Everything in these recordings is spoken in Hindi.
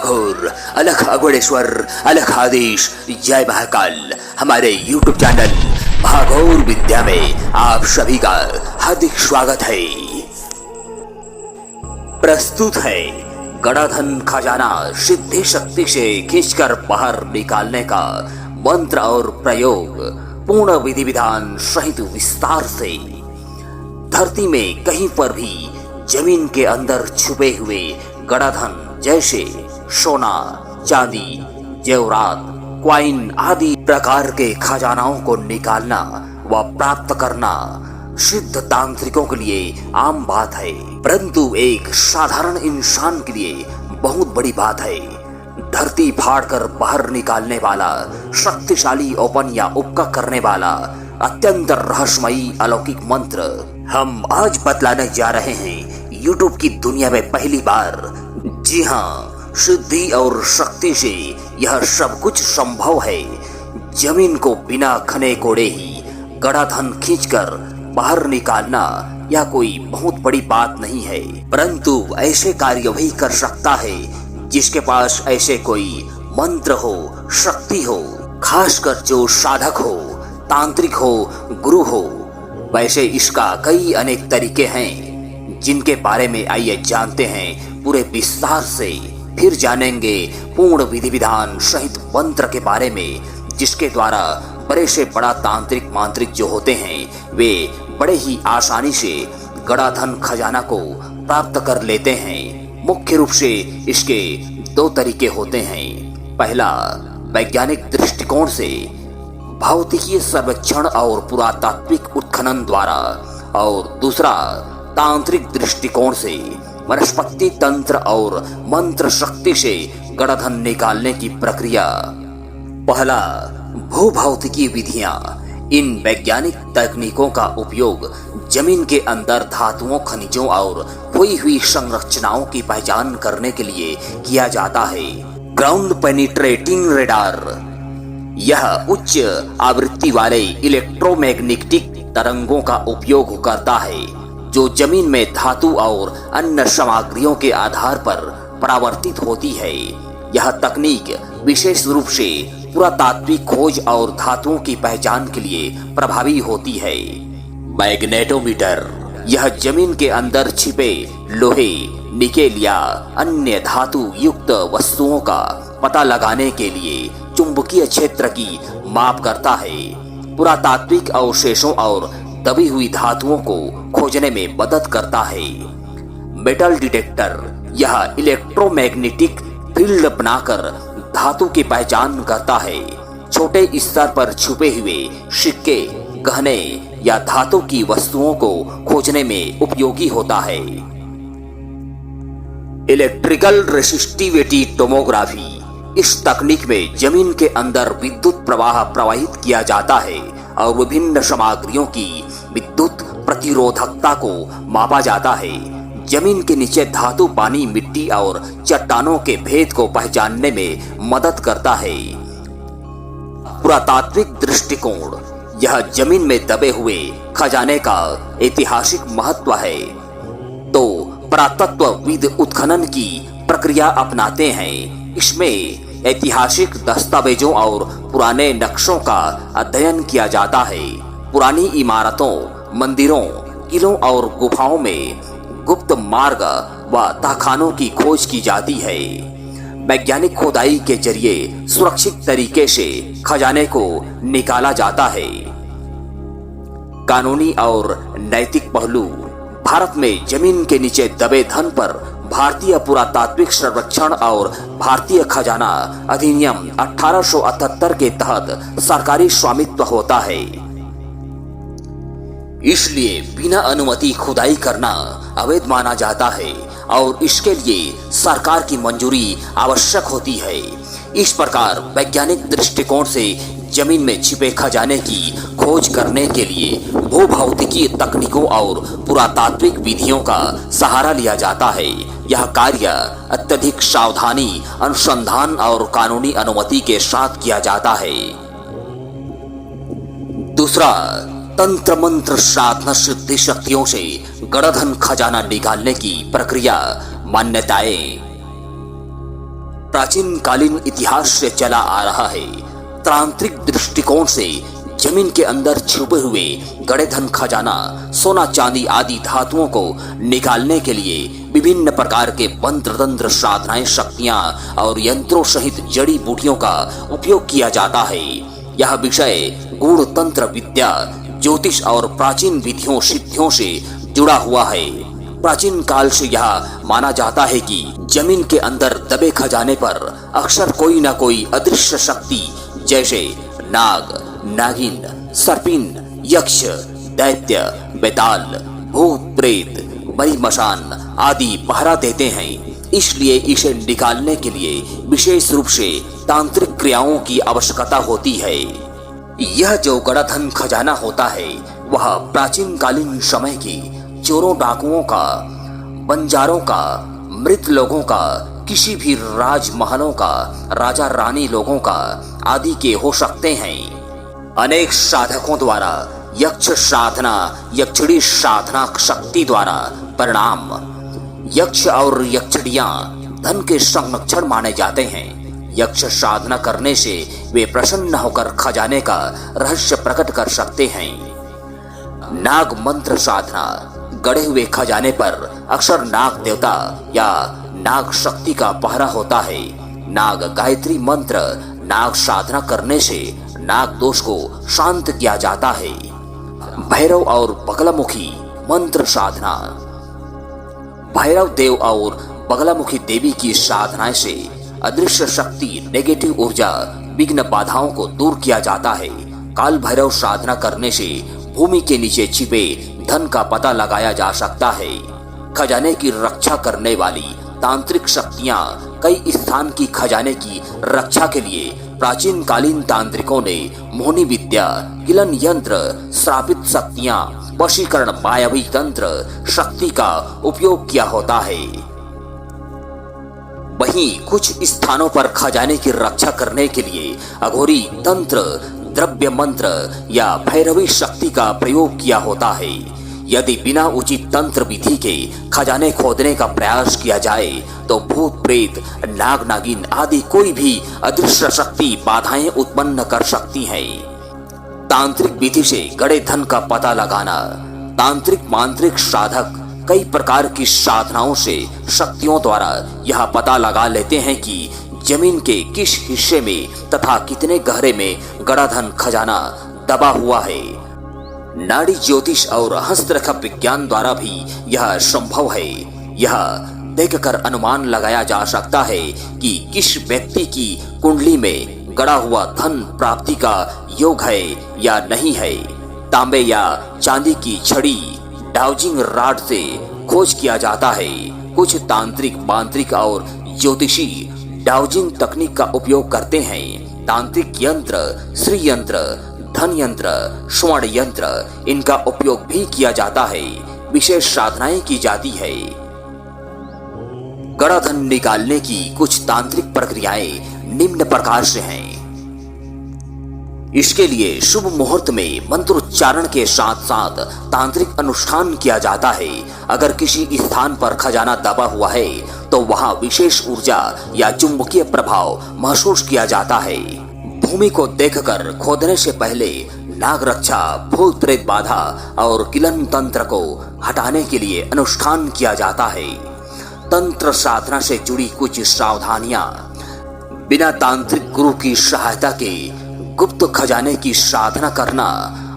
महाघोर, अलख अघोरेश्वर, अलख आदेश, जय महाकाल। हमारे YouTube चैनल महाघोर विद्या में आप सभी का हार्दिक स्वागत है। प्रस्तुत है गणाधन खजाना सिद्धि शक्ति से खींचकर बाहर निकालने का मंत्र और प्रयोग पूर्ण विधि विधान सहित विस्तार से। धरती में कहीं पर भी जमीन के अंदर छुपे हुए गणाधन जैसे सोना, चांदी, जेवरात, क्वाइन आदि प्रकार के खजानाओं को निकालना व प्राप्त करना सिद्ध तांत्रिकों के लिए आम बात है, परंतु एक साधारण इंसान के लिए बहुत बड़ी बात है। धरती फाड़कर बाहर निकालने वाला, शक्तिशाली ओपन या उपका करने वाला अत्यंत रहस्यमयी अलौकिक मंत्र हम आज बतलाने जा रहे हैं यूट्यूब की दुनिया में पहली बार। जी हाँ, सिद्धि और शक्ति से यह सब कुछ संभव है। जमीन को बिना खने कोड़े ही गणाधन खींचकर बाहर निकालना यह कोई बहुत बड़ी बात नहीं है, परंतु ऐसे कार्य वही कर सकता है जिसके पास ऐसे कोई मंत्र हो, शक्ति हो, खासकर जो साधक हो, तांत्रिक हो, गुरु हो। वैसे इसका कई अनेक तरीके हैं जिनके बारे में आइए जानते हैं पूरे विस्तार से। फिर जानेंगे पूर्ण विधि विधान सहित मंत्र के बारे में, जिसके द्वारा बड़े से बड़ा तांत्रिक मांत्रिक जो होते हैं वे बड़े ही आसानी से गणाधन खजाना को प्राप्त कर लेते हैं। मुख्य रूप से इसके दो तरीके होते हैं। पहला वैज्ञानिक दृष्टिकोण से भौतिकीय सर्वेक्षण और पुरातात्विक उत्खनन द्वारा, और दूसरा तांत्रिक दृष्टिकोण से वनस्पति तंत्र और मंत्र शक्ति से गणाधन निकालने की प्रक्रिया। पहला भूभौतिकीय विधियां। इन वैज्ञानिक तकनीकों का उपयोग जमीन के अंदर धातुओं, खनिजों और खोई हुई संरचनाओं की पहचान करने के लिए किया जाता है। ग्राउंड पेनिट्रेटिंग रेडार, यह उच्च आवृत्ति वाले इलेक्ट्रोमैग्नेटिक तरंगों का उपयोग करता है जो जमीन में धातु और अन्य सामग्रियों के आधार पर परावर्तित होती है। यह तकनीक विशेष रूप से पुरातात्विक खोज और धातुओं की पहचान के लिए प्रभावी होती है। मैग्नेटोमीटर, यह जमीन के अंदर छिपे लोहे, निकेल या अन्य धातु युक्त वस्तुओं का पता लगाने के लिए चुंबकीय क्षेत्र की माप करता है। पुरातात्विक अवशेषों और दबी हुई धातुओं को खोजने में मदद करता है। मेटल डिटेक्टर, यह इलेक्ट्रोमैग्नेटिक फील्ड बनाकर धातु की पहचान करता है। छोटे स्तर पर छुपे हुए सिक्के, गहने या धातु की वस्तुओं को खोजने में उपयोगी होता है। इलेक्ट्रिकल रेसिस्टिविटी टोमोग्राफी, इस तकनीक में जमीन के अंदर विद्युत प्रवाह प्रवाहित किया जाता है और विभिन्न सामग्रियों की विद्युत प्रतिरोधकता को मापा जाता है। जमीन के नीचे धातु, पानी, मिट्टी और चट्टानों के भेद को पहचानने में मदद करता है। पुरातात्विक दृष्टिकोण, यह जमीन में दबे हुए खजाने का ऐतिहासिक महत्व है, तो पुरातत्वविद उत्खनन की प्रक्रिया अपनाते हैं। इसमें ऐतिहासिक दस्तावेजों और पुराने नक्शों का अध्ययन किया जाता है। पुरानी इमारतों, मंदिरों, किलों और गुफाओं में गुप्त मार्ग व तहखानों की खोज की जाती है। वैज्ञानिक खोदाई के जरिए सुरक्षित तरीके से खजाने को निकाला जाता है। कानूनी और नैतिक पहलू, भारत में जमीन के नीचे दबे धन पर भारतीय पुरातात्विक सर्वेक्षण और भारतीय खजाना अधिनियम 1878 के तहत सरकारी स्वामित्व होता है। इसलिए बिना अनुमति खुदाई करना अवैध माना जाता है और इसके लिए सरकार की मंजूरी आवश्यक होती है। इस प्रकार वैज्ञानिक दृष्टिकोण से जमीन में छिपे खजाने की खोज करने के लिए भूभौतिकीय तकनीकों और पुरातात्विक विधियों का सहारा लिया जाता है। यह कार्य अत्यधिक सावधानी, अनुसंधान और कानूनी अनुमति के साथ किया जाता है। दूसरा, तंत्र मंत्र साधना सिद्धि शक्तियों से गणाधन खजाना निकालने की प्रक्रिया, मान्यताएं। प्राचीन कालीन इतिहास से चला आ रहा है। तांत्रिक दृष्टिकोण से जमीन के अंदर छुपे हुए गड़े धन खजाना, सोना चांदी आदि धातुओं को निकालने के लिए विभिन्न प्रकार के मंत्र तंत्र, साधनाएं, शक्तियां और यंत्रों सहित जड़ी बूटियों का उपयोग किया जाता है। यह विषय गूढ़ तंत्र विद्या, ज्योतिष और प्राचीन विधियों सिद्धियों से जुड़ा हुआ है। प्राचीन काल से यह माना जाता है कि जमीन के अंदर दबे खजाने पर अक्सर कोई न कोई अदृश्य शक्ति जैसे नाग, नागिन, सर्पिन, यक्ष, दैत्य, बेताल, भूत, प्रेत, मरी मशान आदि पहरा देते हैं। इसलिए इसे निकालने के लिए विशेष रूप से तांत्रिक क्रियाओं की आवश्यकता होती है। यह जो गड़ा धन खजाना होता है वह प्राचीन कालीन समय की चोरों, डाकुओं का, बंजारों का, मृत लोगों का, किसी भी राजमहलों का, राजा रानी लोगों का आदि के हो सकते हैं। अनेक साधकों द्वारा यक्ष साधना, यक्षिणी साधना शक्ति द्वारा परिणाम यक्ष और यक्षिणियां धन के संरक्षण माने जाते हैं। यक्ष साधना करने से वे प्रसन्न होकर खजाने का रहस्य प्रकट कर सकते हैं। नाग मंत्र साधना, गड़े हुए खजाने पर अक्सर नाग देवता या नाग शक्ति का पहरा होता है। नाग गायत्री मंत्र, नाग साधना करने से नाग दोष को शांत किया जाता है। भैरव और बगलामुखी मंत्र साधना, भैरव देव और बगलामुखी देवी की साधना से अदृश्य शक्ति, नेगेटिव ऊर्जा, विघ्न बाधाओं को दूर किया जाता है। काल भैरव साधना करने से भूमि के नीचे छिपे धन का पता लगाया जा सकता है। खजाने की रक्षा करने वाली तांत्रिक शक्तियां कई स्थान की खजाने की रक्षा के लिए प्राचीन कालीन तांत्रिकों ने मोहनी विद्या, किलन यंत्र, श्रापित शक्तियां, वशीकरण, मायावी तंत्र शक्ति का उपयोग किया होता है। वहीं कुछ स्थानों पर खजाने की रक्षा करने के लिए अघोरी तंत्र, द्रव्य मंत्र या भैरवी शक्ति का प्रयोग किया होता है। यदि बिना उचित तंत्र विधि के खजाने खोदने का प्रयास किया जाए तो भूत, प्रेत, नाग, नागिन आदि कोई भी अदृश्य शक्ति बाधाएं उत्पन्न कर सकती है। तांत्रिक विधि से गड़े धन का पता लगाना, तांत्रिक मांत्रिक साधक कई प्रकार की साधनाओं से शक्तियों द्वारा यह पता लगा लेते हैं कि जमीन के किस हिस्से में तथा कितने गहरे में गड़ा धन खजाना दबा हुआ है। नाड़ी ज्योतिष और हस्तरेखा विज्ञान द्वारा भी यह संभव है। यह देखकर अनुमान लगाया जा सकता है कि किस व्यक्ति की कुंडली में गड़ा हुआ धन प्राप्ति का योग है या नहीं है। तांबे या चांदी की छड़ी, डाउजिंग राड से खोज किया जाता है। कुछ तांत्रिक, मांत्रिक और ज्योतिषी डाउजिंग तकनीक का उपयोग करते हैं। तांत्रिक यंत्र, श्री यंत्र, धन यंत्र, स्वर्ण यंत्र इनका उपयोग भी किया जाता है। विशेष साधनाएं की जाती है। गड़ा धन निकालने की कुछ तांत्रिक प्रक्रियाएं निम्न प्रकार से हैं। इसके लिए शुभ मुहूर्त में मंत्रोच्चारण के साथ साथ तांत्रिक अनुष्ठान किया जाता है। अगर किसी स्थान पर खजाना दबा हुआ है तो वहां विशेष ऊर्जा या चुंबकीय प्रभाव महसूस किया जाता है। भूमि को देखकर खोदने से पहले नाग रक्षा, भूत प्रेत बाधा और किलन तंत्र को हटाने के लिए अनुष्ठान किया जाता है। तंत्र साधना से जुड़ी कुछ सावधानियां, बिना तांत्रिक गुरु की सहायता के गुप्त खजाने की साधना करना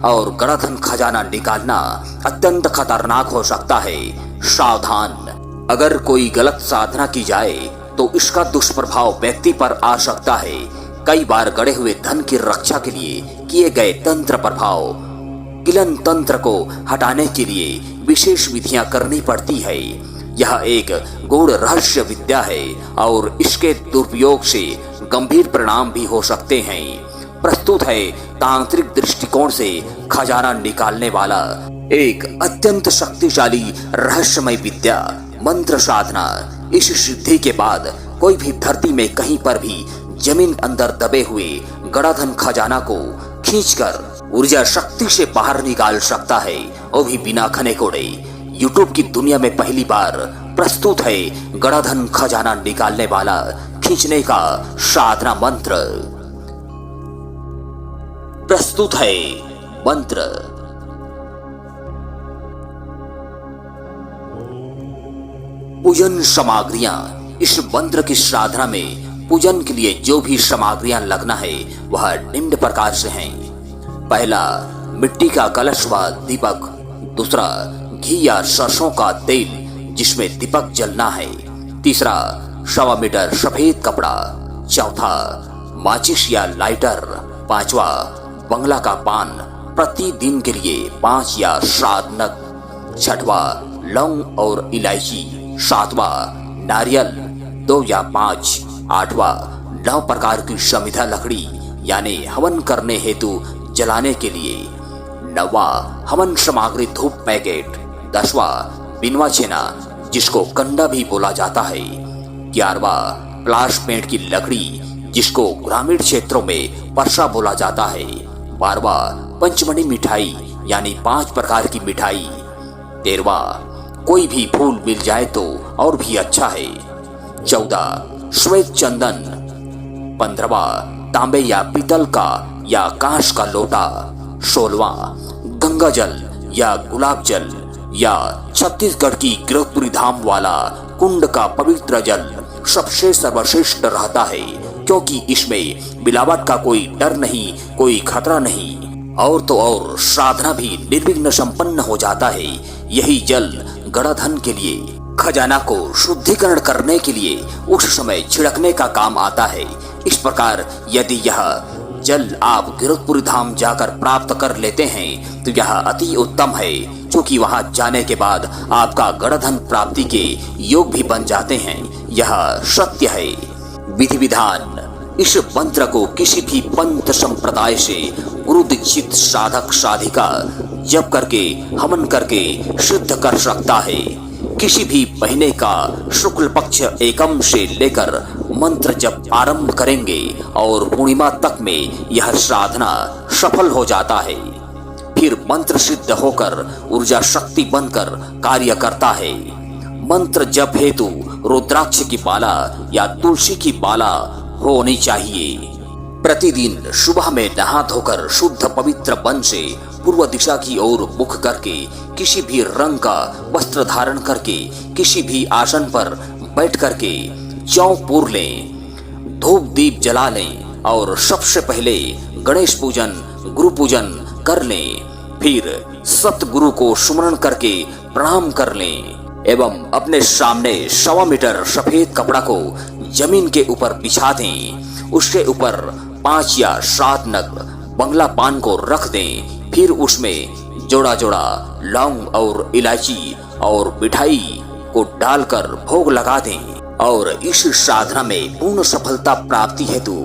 और गड़ा धन खजाना निकालना अत्यंत खतरनाक हो सकता है। सावधान, अगर कोई गलत साधना की जाए तो इसका दुष्प्रभाव व्यक्ति पर आ सकता है। कई बार गड़े हुए धन की रक्षा के लिए किए गए तंत्र प्रभाव, किलन तंत्र को हटाने के लिए विशेष विधियां करनी पड़ती है। यह एक गूढ़ रहस्य विद्या है और इसके दुरुपयोग से गंभीर परिणाम भी हो सकते हैं। प्रस्तुत है तांत्रिक दृष्टिकोण से खजाना निकालने वाला एक अत्यंत शक्तिशाली रहस्यमय विद्या, मंत्र साधना। इस सिद्धि के बाद कोई भी धरती में कहीं पर भी जमीन अंदर दबे हुए गड़ा धन खजाना को खींचकर ऊर्जा शक्ति से बाहर निकाल सकता है, वो भी बिना खने कोड़े। यूट्यूब की दुनिया में पहली बार प्रस्तुत है गड़ा धन खजाना निकालने वाला खींचने का साधना मंत्र। प्रस्तुत है मंत्र। पूजन सामग्रियां। इस मंत्र की साधना में पूजन के लिए जो भी सामग्रियां लगना है वह निम्न प्रकार से हैं। पहला, मिट्टी का कलश व दीपक। दूसरा, घी या सरसों का तेल जिसमें दीपक जलना है। तीसरा, 1.25 मीटर सफेद कपड़ा। चौथा, माचिस या लाइटर। पांचवा, बंगला का पान प्रतिदिन के लिए 5 या 7 नग। छठवा, लौंग और इलायची। सातवा, नारियल 2 या 5। आठवा, 9 प्रकार की समिधा लकड़ी यानी हवन करने हेतु जलाने के लिए। 9वां, हवन सामग्री धूप पैकेट। 10वां, बिनवा छेना जिसको कंडा भी बोला जाता है। 11वां, प्लास पेंट की लकड़ी जिसको ग्रामीण क्षेत्रों में परसा बोला जाता है। 12वां, पंचमणी मिठाई यानी 5 प्रकार की मिठाई। 13वां, कोई भी फूल मिल जाए तो और भी अच्छा है। 14, श्वेत चंदन। 15वां, तांबे या पीतल का या कांच का लोटा। 16वां, गंगा जल या गुलाब जल या छत्तीसगढ़ की गिरधपुरी धाम वाला कुंड का पवित्र जल सबसे सर्वश्रेष्ठ रहता है, क्योंकि इसमें मिलावट का कोई डर नहीं, कोई खतरा नहीं, और तो और साधना भी निर्विघ्न संपन्न हो जाता है। यही जल गणाधन के लिए, खजाना को शुद्धिकरण करने के लिए उस समय छिड़कने का काम आता है। इस प्रकार यदि यह जल आप गिरधपुरी धाम जाकर प्राप्त कर लेते हैं तो यह अति उत्तम है, क्योंकि वहां जाने के बाद आपका गणधन प्राप्ति के योग भी बन जाते हैं। यह सत्य है। विधि विधान। इस मंत्र को किसी भी पंथ संप्रदाय से गुरु दीक्षित साधक साधिका जप करके हवन करके सिद्ध कर सकता है। किसी भी महीने का शुक्ल पक्ष एकम से लेकर मंत्र जप आरंभ करेंगे और पूर्णिमा तक में यह साधना सफल हो जाता है। फिर मंत्र सिद्ध होकर ऊर्जा शक्ति बनकर कार्य करता है। मंत्र जप हेतु रुद्राक्ष की माला या तुलसी की माला होनी चाहिए। प्रतिदिन सुबह में नहा धोकर शुद्ध पवित्र मन से पूर्व दिशा की ओर मुख करके किसी भी रंग का वस्त्र धारण करके किसी भी आसन पर बैठ करके जौ पूर लें, धूप दीप जला लें और सबसे पहले गणेश पूजन गुरु पूजन कर लें। फिर सतगुरु को सुमरण करके प्रणाम कर लें एवं अपने सामने 1.25 मीटर सफेद कपड़ा को जमीन के ऊपर बिछा दें। उसके ऊपर 5 या 7 नग बंगला पान को रख दें। फिर उसमें जोड़ा जोड़ा लौंग और इलायची और मिठाई को डालकर भोग लगा दें और इस साधना में पूर्ण सफलता प्राप्ति हेतु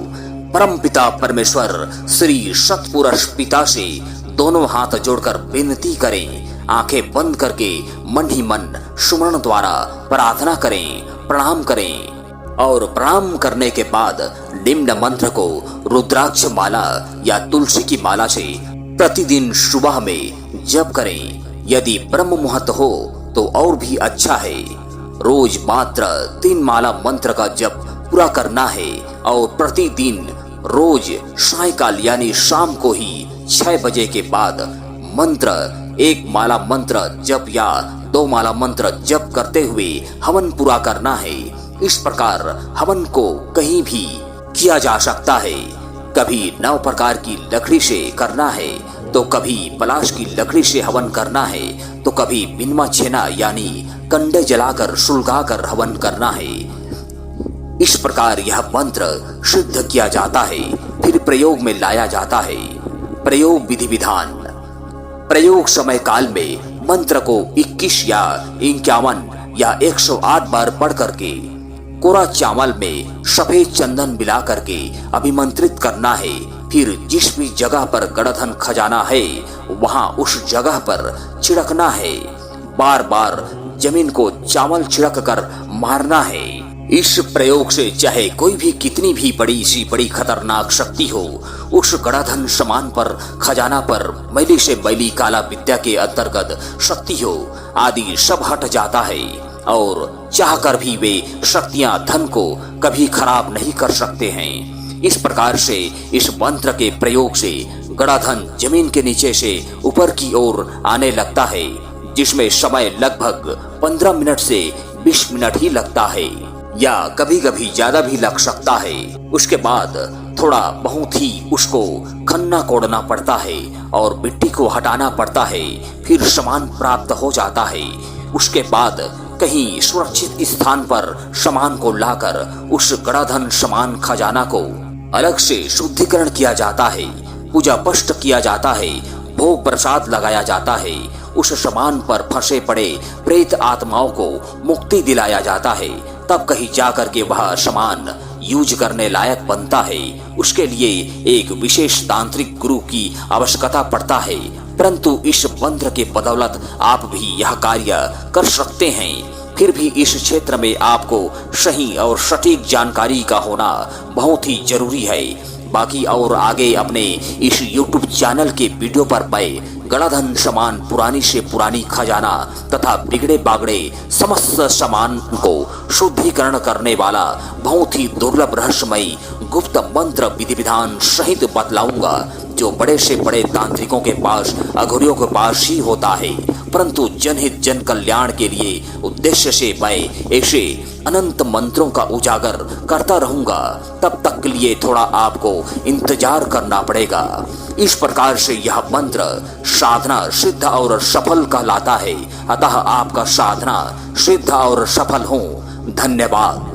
परम पिता परमेश्वर श्री सतपुरुष पिता से दोनों हाथ जोड़कर विनती करें। आंखें बंद करके मन ही मन सुमरण द्वारा प्रार्थना करें, प्रणाम करें और प्रणाम करने के बाद निम्न मंत्र को रुद्राक्ष माला या तुलसी की माला से प्रतिदिन सुबह में जप करें। यदि ब्रह्म मुहूर्त हो तो और भी अच्छा है। रोज मात्र 3 माला मंत्र का जप पूरा करना है और प्रतिदिन रोज सायंकाल यानी शाम को ही 6 बजे के बाद मंत्र 1 माला मंत्र जप या 2 माला मंत्र जप करते हुए हवन पूरा करना है। इस प्रकार हवन को कहीं भी किया जा सकता है। कभी 9 प्रकार की लकड़ी से करना है तो कभी पलाश की लकड़ी से हवन करना है तो कभी बिनवा छेना यानी कंडे जलाकर सुलगाकर हवन करना है। इस प्रकार यह मंत्र सिद्ध किया जाता है, फिर प्रयोग में लाया जाता है। प्रयोग विधि विधान। प्रयोग समय काल में मंत्र को 21 या 51 या 108 बार पढ़ करके कोरा चावल में सफेद चंदन मिला करके अभिमंत्रित करना है। फिर जिस भी जगह पर गणधन खजाना है वहां उस जगह पर छिड़कना है। बार बार जमीन को चावल छिड़क कर मारना है। इस प्रयोग से चाहे कोई भी कितनी भी बड़ी सी बड़ी खतरनाक शक्ति हो, उस गणाधन समान पर खजाना पर मैली से मैली काला विद्या के अंतर्गत शक्ति हो आदि सब हट जाता है। और चाहकर भी वे शक्तियां धन को कभी खराब नहीं कर सकते हैं। इस प्रकार से इस मंत्र के प्रयोग से गणाधन जमीन के नीचे से ऊपर की ओर आने लगता है, जिसमें समय लगभग 15 मिनट से 20 मिनट ही लगता है, या कभी कभी ज्यादा भी लग सकता है। उसके बाद थोड़ा बहुत ही उसको खन्ना कोड़ना पड़ता है और मिट्टी को हटाना पड़ता है, फिर सामान प्राप्त हो जाता है। उसके बाद कहीं सुरक्षित स्थान पर सामान को लाकर उस गणाधन समान खजाना को अलग से शुद्धिकरण किया जाता है, पूजा पष्ट किया जाता है, भोग प्रसाद लगाया जाता है। उस सामान पर फंसे पड़े प्रेत आत्माओं को मुक्ति दिलाया जाता है, तब कहीं जाकर के वह सामान यूज करने लायक बनता है। उसके लिए एक विशेष तांत्रिक गुरु की आवश्यकता पड़ता है, परंतु इस मंत्र के बदौलत आप भी यह कार्य कर सकते हैं। फिर भी इस क्षेत्र में आपको सही और सटीक जानकारी का होना बहुत ही जरूरी है। बाकी और आगे अपने इस YouTube चैनल के वीडियो पर मैं गणाधन समान पुरानी से पुरानी खजाना तथा बिगड़े बागड़े समस्त सामान को शुद्धिकरण करने वाला बहुत ही दुर्लभ रहस्यमय गुप्त मंत्र विधि विधान सहित बतलाऊंगा, जो बड़े से बड़े तांत्रिकों के पास, अघोरियों के पास ही होता है, परंतु जनहित जन कल्याण के लिए उद्देश्य से मैं ऐसे अनंत मंत्रों का उजागर करता रहूंगा। तब तक के लिए थोड़ा आपको इंतजार करना पड़ेगा। इस प्रकार से यह मंत्र साधना सिद्ध और सफल कहलाता है। अतः आपका साधना सिद्ध और सफल हो। धन्यवाद।